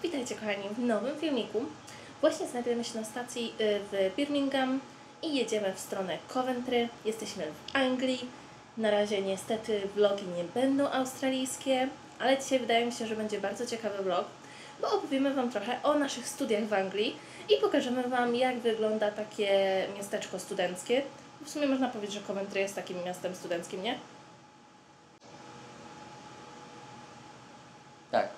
Witajcie kochani w nowym filmiku. Właśnie znajdujemy się na stacji w Birmingham i jedziemy w stronę Coventry. Jesteśmy w Anglii. Na razie niestety vlogi nie będą australijskie, ale dzisiaj wydaje mi się, że będzie bardzo ciekawy vlog, bo opowiemy Wam trochę o naszych studiach w Anglii i pokażemy Wam, jak wygląda takie miasteczko studenckie. W sumie można powiedzieć, że Coventry jest takim miastem studenckim, nie? Tak.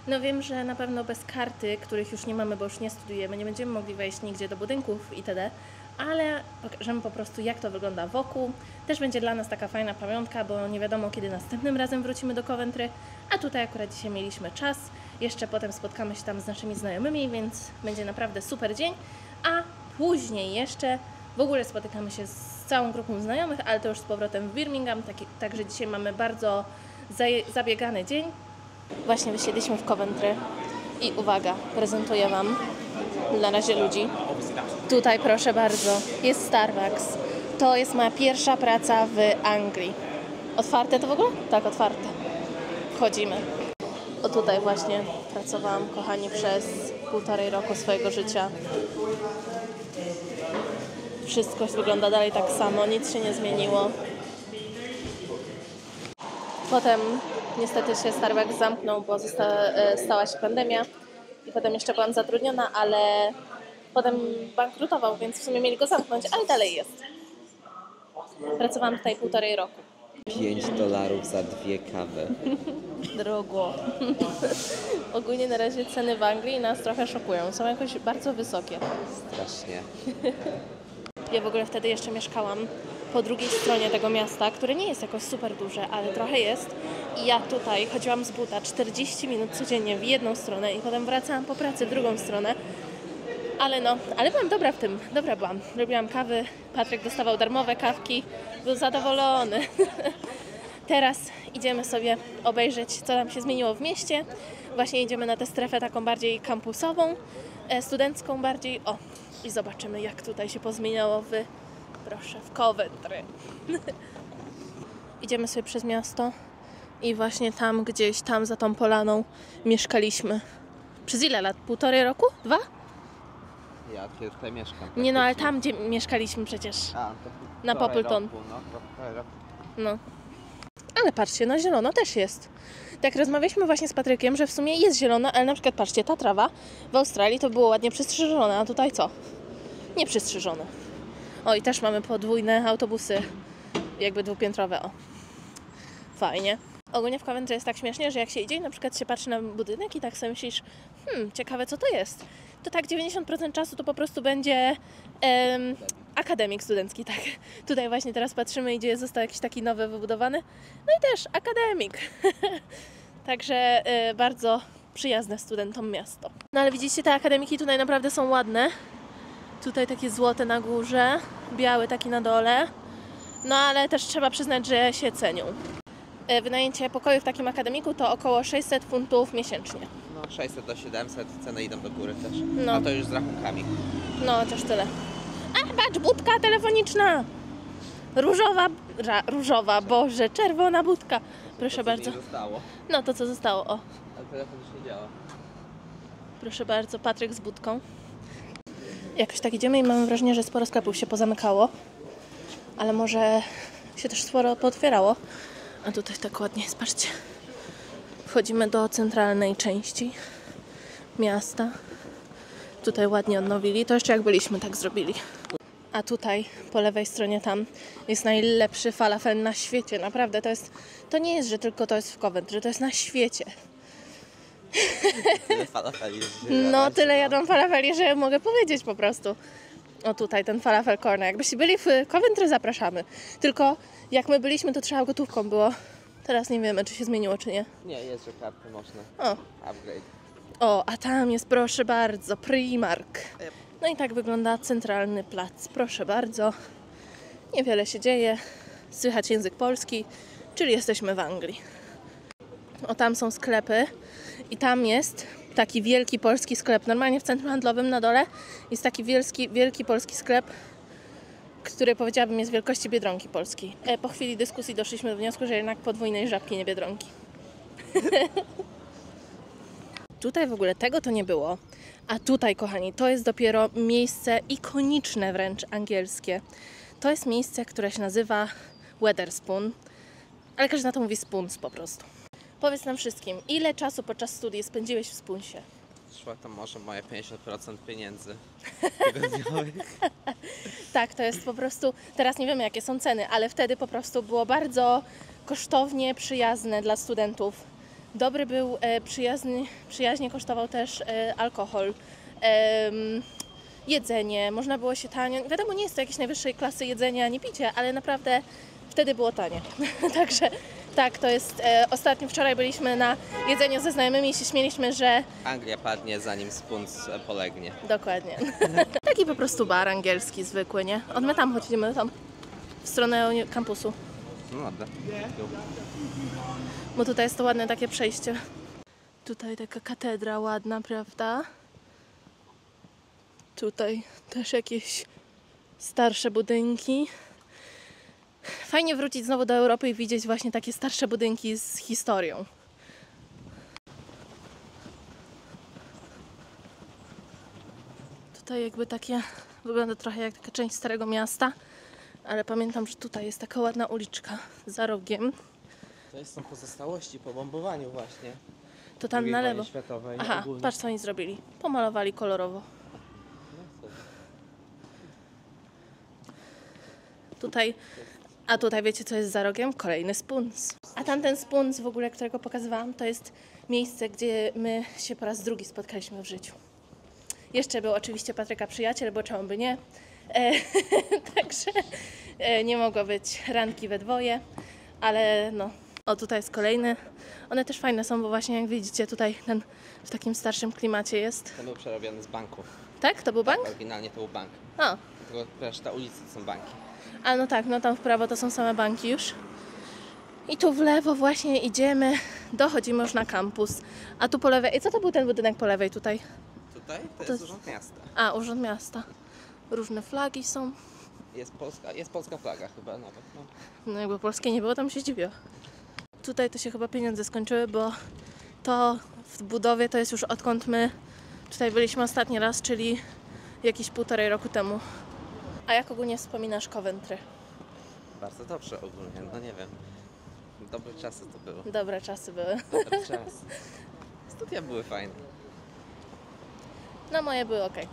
No wiem, że na pewno bez karty, których już nie mamy, bo już nie studiujemy, nie będziemy mogli wejść nigdzie do budynków itd., ale pokażemy po prostu, jak to wygląda wokół. Też będzie dla nas taka fajna pamiątka, bo nie wiadomo, kiedy następnym razem wrócimy do Coventry, a tutaj akurat dzisiaj mieliśmy czas. Jeszcze potem spotkamy się tam z naszymi znajomymi, więc będzie naprawdę super dzień, a później jeszcze w ogóle spotykamy się z całą grupą znajomych, ale to już z powrotem w Birmingham, także dzisiaj mamy bardzo zabiegany dzień. Właśnie wysiedliśmy w Coventry i uwaga, prezentuję Wam na razie ludzi. Tutaj proszę bardzo, jest Starbucks. To jest moja pierwsza praca w Anglii. Otwarte to w ogóle? Tak, otwarte. Wchodzimy. O tutaj właśnie pracowałam, kochani, przez 1,5 roku swojego życia. Wszystko wygląda dalej tak samo, nic się nie zmieniło. Potem niestety się Starbucks zamknął, bo stała się pandemia i potem jeszcze byłam zatrudniona, ale potem bankrutował, więc w sumie mieli go zamknąć, ale dalej jest. Pracowałam tutaj 1,5 roku. $5 za 2 kawy. Drogo. Ogólnie na razie ceny w Anglii nas trochę szokują. Są jakoś bardzo wysokie. Strasznie. Ja w ogóle wtedy jeszcze mieszkałam po drugiej stronie tego miasta, które nie jest jakoś super duże, ale trochę jest. I ja tutaj chodziłam z buta 40 minut codziennie w jedną stronę i potem wracałam po pracy w drugą stronę. Ale byłam dobra w tym. Dobra byłam. Robiłam kawy, Patryk dostawał darmowe kawki, był zadowolony. Teraz idziemy sobie obejrzeć, co tam się zmieniło w mieście. Właśnie idziemy na tę strefę taką bardziej kampusową, studencką bardziej. O, i zobaczymy, jak tutaj się pozmieniało w Coventry. Idziemy sobie przez miasto i właśnie tam gdzieś, tam za tą polaną mieszkaliśmy. Przez ile lat? 1,5 roku? 2? Ja tutaj mieszkam. Nie no, ale tam, gdzie mieszkaliśmy przecież. Na Poppleton. No. Ale patrzcie, no zielono też jest. Tak rozmawialiśmy właśnie z Patrykiem, że w sumie jest zielono, ale na przykład patrzcie, ta trawa w Australii to było ładnie przystrzyżone, a tutaj co? Nie przystrzyżone. O, i też mamy podwójne autobusy, jakby dwupiętrowe, o. Fajnie. Ogólnie w Coventry jest tak śmiesznie, że jak się idzie i na przykład się patrzy na budynek i tak sobie myślisz, ciekawe co to jest. To tak 90% czasu to po prostu będzie akademik studencki, tak. Tutaj właśnie teraz patrzymy, gdzie został jakiś taki nowy wybudowany. No i też akademik. Także bardzo przyjazne studentom miasto. No ale widzicie, te akademiki tutaj naprawdę są ładne. Tutaj takie złote na górze, biały taki na dole. No ale też trzeba przyznać, że się cenią. Wynajęcie pokoju w takim akademiku to około 600 funtów miesięcznie. No 600 do 700, ceny idą do góry też. No. A to już z rachunkami. No, chociaż tyle. A, patrz, budka telefoniczna! Różowa, Boże, czerwona budka. Proszę to, bardzo. Nie zostało. No, to co zostało, o. Ale telefon już nie działa. Proszę bardzo, Patryk z budką. Jakoś tak idziemy i mamy wrażenie, że sporo sklepów się pozamykało. Ale może się też sporo pootwierało. A tutaj tak ładnie jest, patrzcie. Wchodzimy do centralnej części miasta. Tutaj ładnie odnowili. To jeszcze jak byliśmy, tak zrobili. A tutaj, po lewej stronie tam, jest najlepszy falafel na świecie. Naprawdę, to nie jest, że tylko to jest w Coventry, to jest na świecie. Tyle falafeli. No, tyle jadłam falafeli, że mogę powiedzieć po prostu. O tutaj, ten falafel corner. Jakbyście byli w Coventry, zapraszamy. Tylko jak my byliśmy, to trzeba gotówką było. Teraz nie wiemy, czy się zmieniło, czy nie. Nie, jest, że karty można. O. Upgrade. O, a tam jest, proszę bardzo, Primark. No i tak wygląda centralny plac. Proszę bardzo. Niewiele się dzieje. Słychać język polski, czyli jesteśmy w Anglii. O, tam są sklepy i tam jest taki wielki polski sklep. Normalnie w centrum handlowym na dole jest taki wielki polski sklep, który powiedziałabym jest wielkości Biedronki polskiej. Po chwili dyskusji doszliśmy do wniosku, że jednak podwójnej żabki, nie Biedronki. tutaj w ogóle tego to nie było. A tutaj, kochani, to jest dopiero miejsce ikoniczne wręcz angielskie. To jest miejsce, które się nazywa Wetherspoon, ale każdy na to mówi Spoons po prostu. Powiedz nam wszystkim, ile czasu podczas studiów spędziłeś w Spoonsie? Szła tam może moje 50% pieniędzy tygodniowych. Tak, to jest po prostu, teraz nie wiemy jakie są ceny, ale wtedy po prostu było bardzo kosztownie, przyjazne dla studentów. Dobry był, przyjaźnie kosztował też alkohol, jedzenie, można było się tanio, wiadomo nie jest to jakiejś najwyższej klasy jedzenia, nie picie, ale naprawdę wtedy było tanie. Także tak, to jest, ostatnio wczoraj byliśmy na jedzeniu ze znajomymi i się śmieliśmy, że... Anglia padnie zanim Spoons polegnie. Dokładnie. Taki po prostu bar angielski zwykły, nie? My tam chodzimy, tam w stronę kampusu. No dobra. Bo tutaj jest to ładne takie przejście. Tutaj taka katedra ładna, prawda? Tutaj też jakieś starsze budynki. Fajnie wrócić znowu do Europy i widzieć właśnie takie starsze budynki z historią. Tutaj jakby takie, wygląda trochę jak taka część Starego Miasta, ale pamiętam, że tutaj jest taka ładna uliczka za rogiem. To są pozostałości po bombowaniu właśnie. To tam na lewo. Światowej, Aha, ogólnie. patrz co oni zrobili. Pomalowali kolorowo. Tutaj, a tutaj wiecie co jest za rogiem? Kolejny Spoons. A tamten Spoons w ogóle, którego pokazywałam, to jest miejsce, gdzie my się po raz drugi spotkaliśmy w życiu. Jeszcze był oczywiście Patryka przyjaciel, bo czemu by nie. Także nie mogło być randki we dwoje, ale no. O, tutaj jest kolejny. One też fajne są, bo właśnie jak widzicie tutaj ten w takim starszym klimacie jest. Ten był przerobiony z banku. Tak? To był bank? Oryginalnie to był bank. O. Tylko reszta ulicy to są banki. A no tak, no tam w prawo to są same banki już. I tu w lewo właśnie idziemy, dochodzimy już na kampus. A tu po lewej, i co to był ten budynek po lewej tutaj? Tutaj to jest urząd miasta. A, urząd miasta. Różne flagi są. Jest polska flaga chyba nawet. No. No jakby polskiej nie było, tam się zdziwiło. Tutaj to się chyba pieniądze skończyły, bo to w budowie to jest już odkąd my tutaj byliśmy ostatni raz, czyli jakieś 1,5 roku temu. A jak ogólnie wspominasz Coventry? Bardzo dobrze ogólnie, no nie wiem. Dobre czasy to były. Dobre czasy były. Dobre czasy. Studia były fajne. No moje były okej.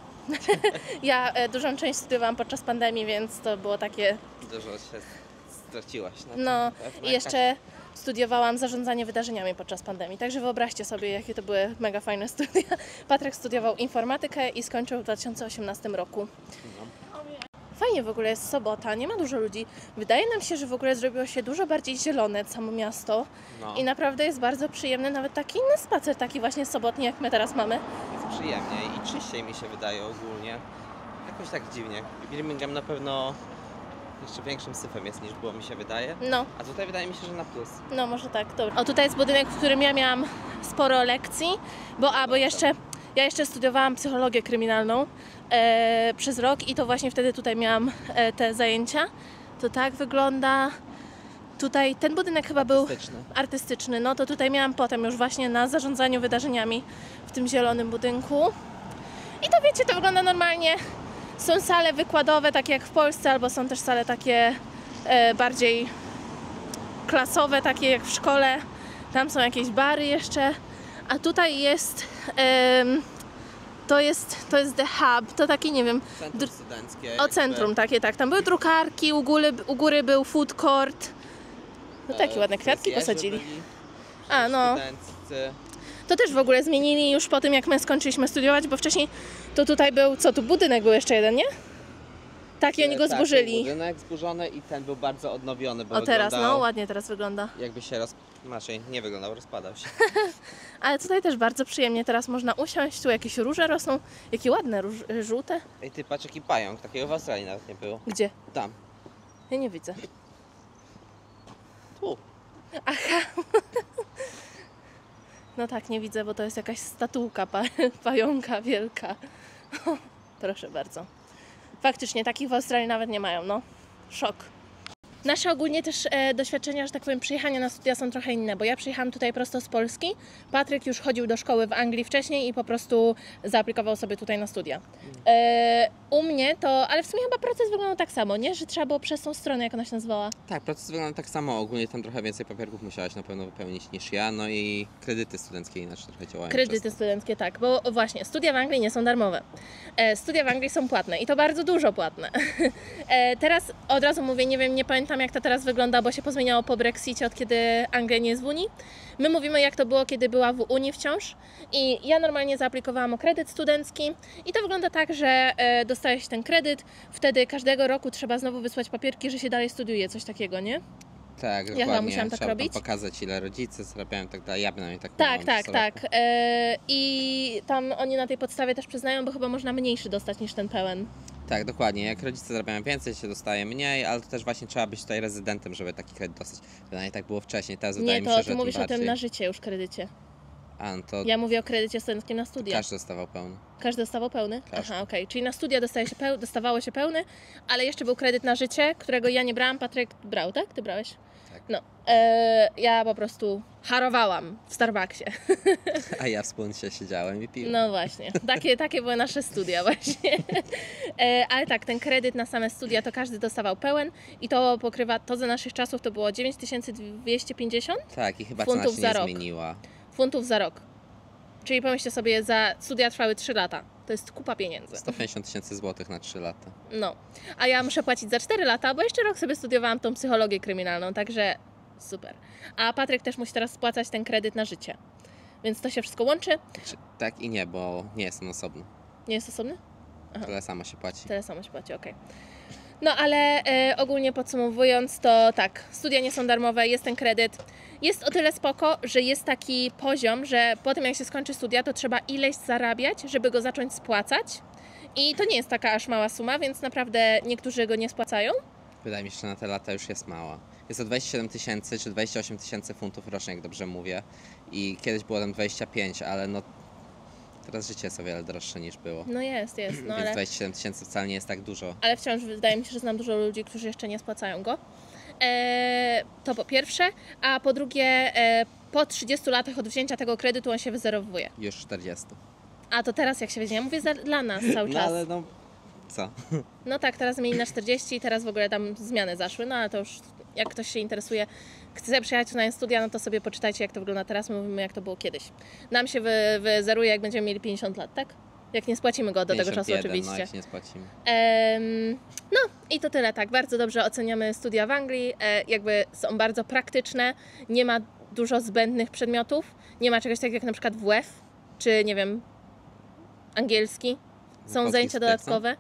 Ja dużą część studiowałam podczas pandemii, więc to było takie... Dużo się straciłaś. Na No tym. i jeszcze studiowałam zarządzanie wydarzeniami podczas pandemii, także wyobraźcie sobie, jakie to były mega fajne studia. Patryk studiował informatykę i skończył w 2018 roku. Fajnie w ogóle jest sobota, nie ma dużo ludzi. Wydaje nam się, że w ogóle zrobiło się dużo bardziej zielone samo miasto No. i naprawdę jest bardzo przyjemny, nawet taki inny spacer, taki właśnie sobotni, jak my teraz mamy. Jest przyjemniej i czyściej mi się wydaje ogólnie. Jakoś tak dziwnie. Birmingham na pewno jeszcze większym syfem jest niż było mi się wydaje. No. A tutaj wydaje mi się, że na plus. No może tak, dobra. O, tutaj jest budynek, w którym ja miałam sporo lekcji, bo ja jeszcze studiowałam psychologię kryminalną przez rok i to właśnie wtedy tutaj miałam te zajęcia. To tak wygląda. Tutaj ten budynek chyba był artystyczny, no to tutaj miałam potem już właśnie na zarządzaniu wydarzeniami w tym zielonym budynku. I to wiecie, to wygląda normalnie. Są sale wykładowe, takie jak w Polsce, albo są też sale takie bardziej klasowe, takie jak w szkole. Tam są jakieś bary jeszcze. A tutaj jest, to jest The Hub, to takie, nie wiem... Centrum studenckie. O, centrum, takie, tak. Tam były drukarki, u góry był food court. No takie ładne kwiatki posadzili. A, no. Studenccy. To też w ogóle zmienili już po tym, jak my skończyliśmy studiować, bo wcześniej to tutaj był, co tu, budynek był jeszcze jeden, nie? Tak, i oni go zburzyli. Tak, budynek zburzony i ten był bardzo odnowiony, bo O, teraz, wyglądał, no, ładnie teraz wygląda. jakby się raczej nie wyglądał, rozpadał się. Ale tutaj też bardzo przyjemnie, teraz można usiąść, tu jakieś róże rosną, jakie ładne, żółte. Ej, ty patrz jaki pająk, takiego w Australii nawet nie było. Gdzie? Tam. Ja nie widzę. Tu. No tak, nie widzę, bo to jest jakaś statułka pająka wielka. Proszę bardzo. Faktycznie, takich w Australii nawet nie mają, no. Szok. Nasze ogólnie też doświadczenia, że tak powiem, przyjechania na studia są trochę inne, bo ja przyjechałam tutaj prosto z Polski, Patryk już chodził do szkoły w Anglii wcześniej i po prostu zaaplikował sobie tutaj na studia. U mnie to, ale w sumie chyba proces wyglądał tak samo, nie? Że trzeba było przez tą stronę, jak ona się nazywała. Tak, proces wygląda tak samo. Ogólnie tam trochę więcej papierków musiałaś na pewno wypełnić niż ja, no i kredyty studenckie inaczej trochę działają. Kredyty studenckie, tak, bo właśnie studia w Anglii nie są darmowe. Studia w Anglii są płatne i to bardzo dużo płatne. Teraz od razu mówię, nie pamiętam jak to teraz wygląda, bo się pozmieniało po Brexicie, od kiedy Anglia nie jest w Unii. My mówimy jak to było, kiedy była w Unii wciąż i ja normalnie zaaplikowałam o kredyt studencki i to wygląda tak, że dostaje się ten kredyt, wtedy każdego roku trzeba znowu wysłać papierki, że się dalej studiuje, coś takiego, nie? Tak, Ja dokładnie. musiałam tak Trzeba robić. pokazać ile rodzice zarabiają i tak dalej. Ja bynajmniej tak Tak, miałam tak. I tam oni na tej podstawie też przyznają, bo chyba można mniejszy dostać niż ten pełen. Tak, dokładnie. Jak rodzice zarabiają więcej, się dostaje mniej, ale to też właśnie trzeba być tutaj rezydentem, żeby taki kredyt dostać. Bynajmniej tak było wcześniej, teraz wydaje Nie, mi się, to że ty mówisz tym o tym bardziej. na życie już kredycie. A, no to Ja mówię o kredycie studenckim na studia. każdy dostawał pełny. Każdy dostawał pełny? Każdy. Aha, okej. Czyli na studia dostawało się pełny, ale jeszcze był kredyt na życie, którego ja nie brałam, Patryk brał, tak? Ty brałeś? Tak. No. Ja po prostu harowałam w Starbucksie. A ja wspólnie siedziałem i piłem. No właśnie, takie były nasze studia właśnie. Ale tak, ten kredyt na same studia to każdy dostawał pełen i to pokrywa, to za naszych czasów to było 9250 Tak, i chyba funtów cena się za nie rok. zmieniła. funtów za rok. Czyli pomyślcie sobie, za studia trwały 3 lata. To jest kupa pieniędzy. 150 000 złotych na 3 lata. No, a ja muszę płacić za 4 lata, bo jeszcze rok sobie studiowałam tą psychologię kryminalną, także super. A Patryk też musi teraz spłacać ten kredyt na życie. Więc to się wszystko łączy. Tak i nie, bo nie jestem osobny. Nie jest osobny? Aha. Tyle samo się płaci. Tyle samo się płaci, okej. No ale ogólnie podsumowując, to tak, studia nie są darmowe, jest ten kredyt. Jest o tyle spoko, że jest taki poziom, że po tym jak się skończy studia, to trzeba ileś zarabiać, żeby go zacząć spłacać. I to nie jest taka aż mała suma, więc naprawdę niektórzy go nie spłacają. Wydaje mi się, że na te lata już jest mała. Jest to 27 000 czy 28 000 funtów rocznie, jak dobrze mówię. I kiedyś było tam 25, ale no teraz życie jest o wiele droższe niż było. No jest, no Więc ale... 27 000 wcale nie jest tak dużo. Ale wciąż wydaje mi się, że znam dużo ludzi, którzy jeszcze nie spłacają go. To po pierwsze, a po drugie, po 30 latach od wzięcia tego kredytu on się wyzerowuje. Już 40. A to teraz jak się weźmie? Ja mówię dla nas cały No czas. ale no, co? No tak, teraz zmieni na 40 i teraz w ogóle tam zmiany zaszły, no ale to już jak ktoś się interesuje, chce przyjechać na studia, no to sobie poczytajcie jak to wygląda teraz, my mówimy jak to było kiedyś. Nam się wyzeruje jak będziemy mieli 50 lat, tak? Jak nie spłacimy go do tego czasu 51, oczywiście. No jak nie spłacimy. No i to tyle, tak. Bardzo dobrze oceniamy studia w Anglii. Jakby są bardzo praktyczne, nie ma dużo zbędnych przedmiotów, nie ma czegoś takiego jak na przykład WF, czy nie wiem, angielski. Są Polski zajęcia studia są? dodatkowe.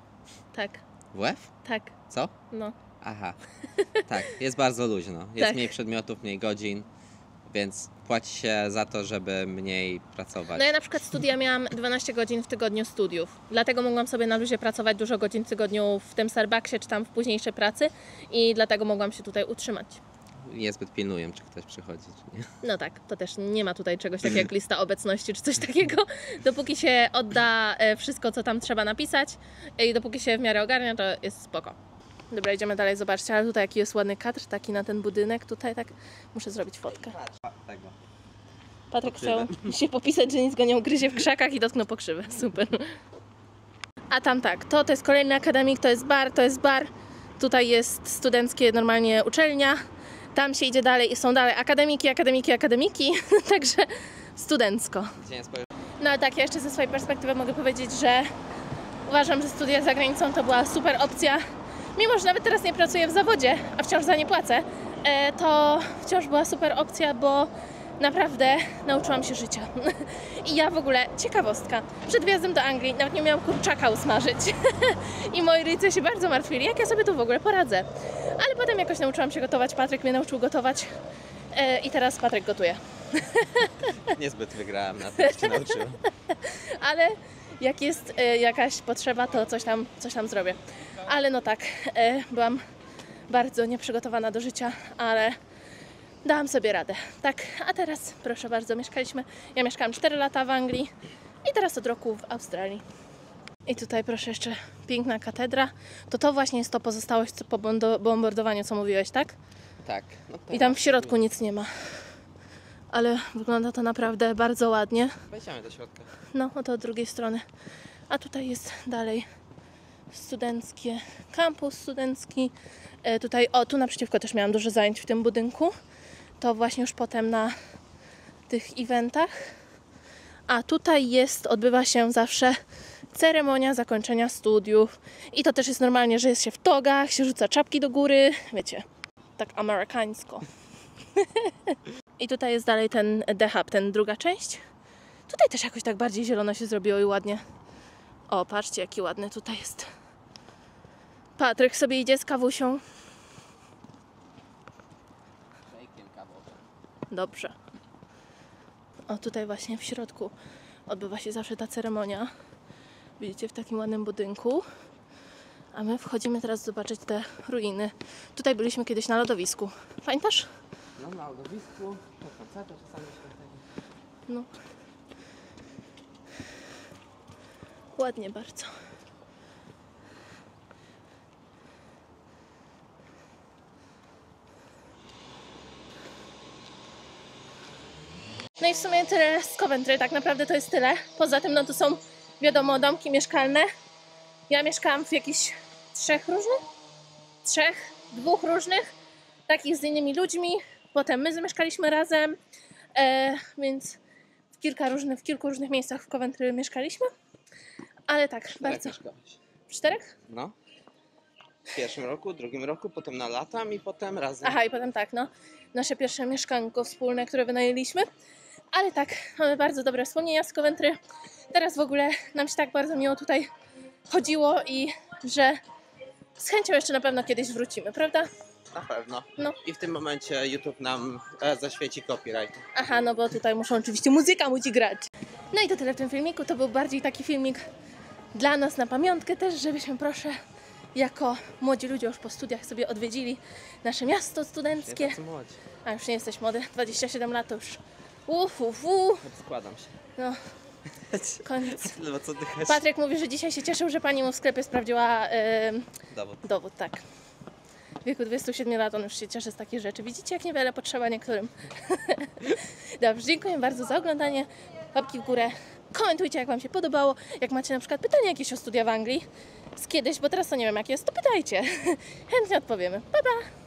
Tak, WF? tak, Co? no. Aha. Tak, jest bardzo luźno. Jest Tak. mniej przedmiotów, mniej godzin, więc płaci się za to, żeby mniej pracować. No ja na przykład studia miałam 12 godzin w tygodniu studiów. Dlatego mogłam sobie na luzie pracować dużo godzin w tygodniu w tym Starbucksie, czy tam w późniejszej pracy i dlatego mogłam się tutaj utrzymać. Niezbyt pilnuję, czy ktoś przychodzi, czy nie. No tak, to też nie ma tutaj czegoś takiego jak lista obecności czy coś takiego. Dopóki się odda wszystko, co tam trzeba napisać i dopóki się w miarę ogarnia, to jest spoko. Dobra, idziemy dalej, zobaczcie, ale tutaj jaki jest ładny kadr, taki na ten budynek, tutaj tak, muszę zrobić fotkę. Tego. Patryk chciał się popisać, że nic go nie ugryzie w krzakach i dotknął pokrzywę, super. A tam tak, to jest kolejny akademik, to jest bar, tutaj jest studenckie normalnie uczelnia, tam się idzie dalej i są dalej akademiki, także studencko. Gdzie nie spojrzysz? No ale tak, ja jeszcze ze swojej perspektywy mogę powiedzieć, że uważam, że studia za granicą to była super opcja. Mimo że nawet teraz nie pracuję w zawodzie, a wciąż za nie płacę, to wciąż była super opcja, bo naprawdę nauczyłam się życia. I ja w ogóle, ciekawostka, przed wjazdem do Anglii nawet nie miałam kurczaka usmażyć. I moi rodzice się bardzo martwili, jak ja sobie tu w ogóle poradzę. Ale potem jakoś nauczyłam się gotować, Patryk mnie nauczył gotować i teraz Patryk gotuje. Niezbyt wygrałem na tym, jak cię nauczyłem. Ale jak jest jakaś potrzeba, to coś tam zrobię. Ale no tak, byłam bardzo nieprzygotowana do życia, ale dałam sobie radę. Tak, a teraz proszę bardzo, ja mieszkałam 4 lata w Anglii i teraz od roku w Australii. I tutaj proszę jeszcze piękna katedra. To właśnie jest to pozostałość po bombardowaniu, co mówiłeś, tak? Tak. No I tam w środku nic nie ma. Ale wygląda to naprawdę bardzo ładnie. Wejdziemy do środka. No, oto od drugiej strony. A tutaj jest dalej studenckie, kampus studencki. Tutaj, tu naprzeciwko też miałam dużo zajęć w tym budynku. To właśnie już potem na tych eventach. A tutaj odbywa się zawsze ceremonia zakończenia studiów. I to też jest normalnie, że jest się w togach, się rzuca czapki do góry. Wiecie, tak amerykańsko. I tutaj jest dalej ten The Hub, ten druga część. Tutaj też jakoś tak bardziej zielono się zrobiło i ładnie. O, patrzcie, jaki ładny tutaj jest. Patryk sobie idzie z kawusią. Dobrze. O, tutaj właśnie w środku odbywa się zawsze ta ceremonia. Widzicie, w takim ładnym budynku. A my wchodzimy teraz zobaczyć te ruiny. Tutaj byliśmy kiedyś na lodowisku. Pamiętasz? No, na lodowisku, na koncercie czasami się No. Ładnie bardzo. No i w sumie tyle z Coventry, tak naprawdę to jest tyle. Poza tym, no to są, wiadomo, domki mieszkalne. Ja mieszkałam w jakichś 3 różnych? 2 różnych, takich z innymi ludźmi. Potem my zamieszkaliśmy razem, więc w kilku różnych miejscach w Coventry mieszkaliśmy. Ale tak, bardzo. Mieszkałeś. W 4? No. W pierwszym roku, drugim roku, potem na latam i potem razem. Aha, i potem tak, no. Nasze pierwsze mieszkanko wspólne, które wynajęliśmy. Ale tak, mamy bardzo dobre wspomnienia z Coventry. Teraz w ogóle nam się tak bardzo miło tutaj chodziło i że z chęcią jeszcze na pewno kiedyś wrócimy, prawda? Na pewno. No. I w tym momencie YouTube nam zaświeci copyright. Aha, no bo tutaj muszą oczywiście muzyka musi grać. No i to tyle w tym filmiku. To był bardziej taki filmik dla nas na pamiątkę też, żebyśmy proszę jako młodzi ludzie już po studiach sobie odwiedzili nasze miasto studenckie. Tacy młodzi. A już nie jesteś młody, 27 lat to już. Składam się. No, koniec. Ledwo co dychać. Patryk mówi, że dzisiaj się cieszył, że pani mu w sklepie sprawdziła dowód, tak. W wieku 27 lat on już się cieszy z takich rzeczy. Widzicie, jak niewiele potrzeba niektórym. Dobrze, dziękuję bardzo za oglądanie. Łapki w górę. Komentujcie, jak wam się podobało. Jak macie na przykład pytania jakieś o studia w Anglii z kiedyś, bo teraz to nie wiem jak jest, to pytajcie. Chętnie odpowiemy. Pa, pa!